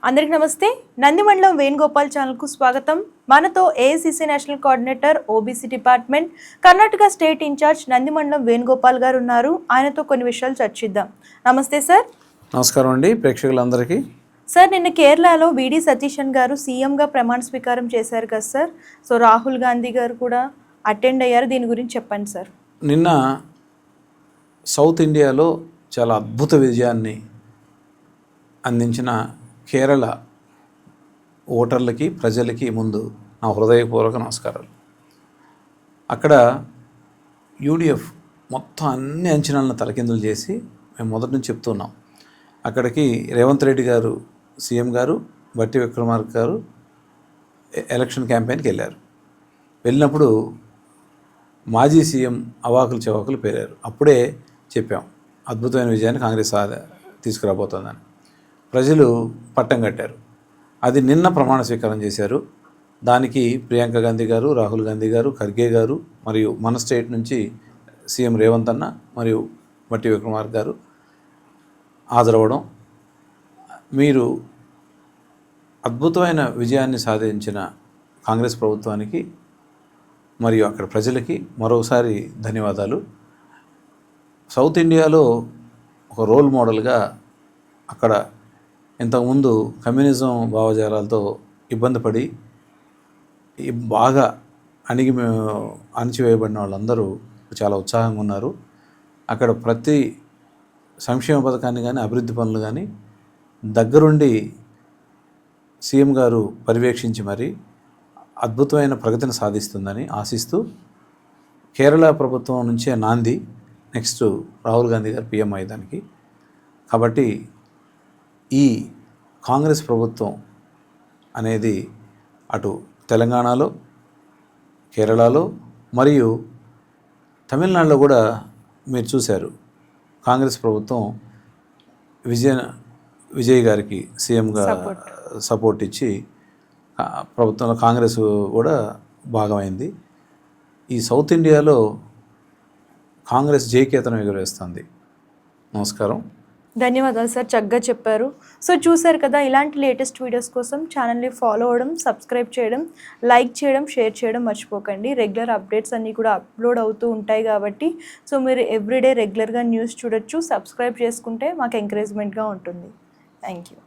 అందరికీ నమస్తే. నందిమండలం వేణుగోపాల్ ఛానల్కు స్వాగతం. మనతో AICC national coordinator OBC department Karnataka state incharge Nandimandalam Venugopal garu ఉన్నారు. ఆయనతో కొన్ని విషయాలు చర్చిద్దాం. నమస్తే సార్. నమస్కారం అండి ప్రేక్షకులందరికీ. సార్, నిన్న కేరళలో విడి సతీశన్ గారు సీఎంగా ప్రమాణ స్వీకారం చేశారు కదా సార్. సో రాహుల్ గాంధీ గారు కూడా అటెండ్ అయ్యారు. దీని గురించి చెప్పండి సార్. నిన్న సౌత్ ఇండియాలో చాలా అద్భుత విజయాన్ని అందించిన కేరళ ఓటర్లకి ప్రజలకి ముందు నా హృదయపూర్వక నమస్కారాలు. అక్కడ యూడిఎఫ్ మొత్తం అన్ని అంచనాలను తలకిందులు చేసి మేము మొదటి నుంచి చెప్తున్నాం. అక్కడికి రేవంత్ రెడ్డి గారు సీఎం గారు, బట్టి విక్రమార్క గారు ఎలక్షన్ క్యాంపెయిన్కి వెళ్ళారు. వెళ్ళినప్పుడు మాజీ సీఎం అవాకులు చవాకులు పేరారు. అప్పుడే చెప్పాం అద్భుతమైన విజయాన్ని కాంగ్రెస్ తీసుకురాబోతోందని. ప్రజలు పట్టం కట్టారు. అది నిన్న ప్రమాణ స్వీకారం చేశారు. దానికి ప్రియాంక గాంధీ గారు, రాహుల్ గాంధీ గారు, ఖర్గే గారు మరియు మన స్టేట్ నుంచి సీఎం రేవంత్ అన్న మరియు బట్టి విక్రమార్క గారు హాజరవ్వడం, మీరు అద్భుతమైన విజయాన్ని సాధించిన కాంగ్రెస్ ప్రభుత్వానికి మరియు అక్కడ ప్రజలకి మరోసారి ధన్యవాదాలు. సౌత్ ఇండియాలో ఒక రోల్ మోడల్గా అక్కడ ఇంతకుముందు కమ్యూనిజం భావజాలాలతో ఇబ్బంది పడి బాగా అణిచివేయబడిన వాళ్ళందరూ చాలా ఉత్సాహంగా ఉన్నారు. అక్కడ ప్రతి సంక్షేమ పథకాన్ని కానీ అభివృద్ధి పనులు కానీ దగ్గరుండి సీఎం గారు పర్యవేక్షించి మరి అద్భుతమైన ప్రగతిని సాధిస్తుందని ఆశిస్తూ కేరళ ప్రభుత్వం నుంచే నాంది నెక్స్ట్ రాహుల్ గాంధీ గారు పీఎం అయ్యేదానికి. కాబట్టి ఈ కాంగ్రెస్ ప్రభుత్వం అనేది అటు తెలంగాణలో, కేరళలో మరియు తమిళనాడులో కూడా మీరు చూశారు. కాంగ్రెస్ ప్రభుత్వం విజయ్ గారికి సీఎంగా సపోర్ట్ ఇచ్చి ప్రభుత్వంలో కాంగ్రెస్ కూడా భాగమైంది. ఈ సౌత్ ఇండియాలో కాంగ్రెస్ జయకేతనం ఎగురవేస్తుంది. నమస్కారం. ధన్యవాదాలు సార్, చక్కగా చెప్పారు. సో చూసారు కదా, ఇలాంటి లేటెస్ట్ వీడియోస్ కోసం ఛానల్ని ఫాలో అవ్వడం, సబ్స్క్రైబ్ చేయడం, లైక్ చేయడం, షేర్ చేయడం మర్చిపోకండి. రెగ్యులర్ అప్డేట్స్ అన్నీ కూడా అప్లోడ్ అవుతూ ఉంటాయి కాబట్టి సో మీరు ఎవ్రీడే రెగ్యులర్గా న్యూస్ చూడొచ్చు. సబ్స్క్రైబ్ చేసుకుంటే మాకు ఎంకరేజ్మెంట్గా ఉంటుంది. Thank you.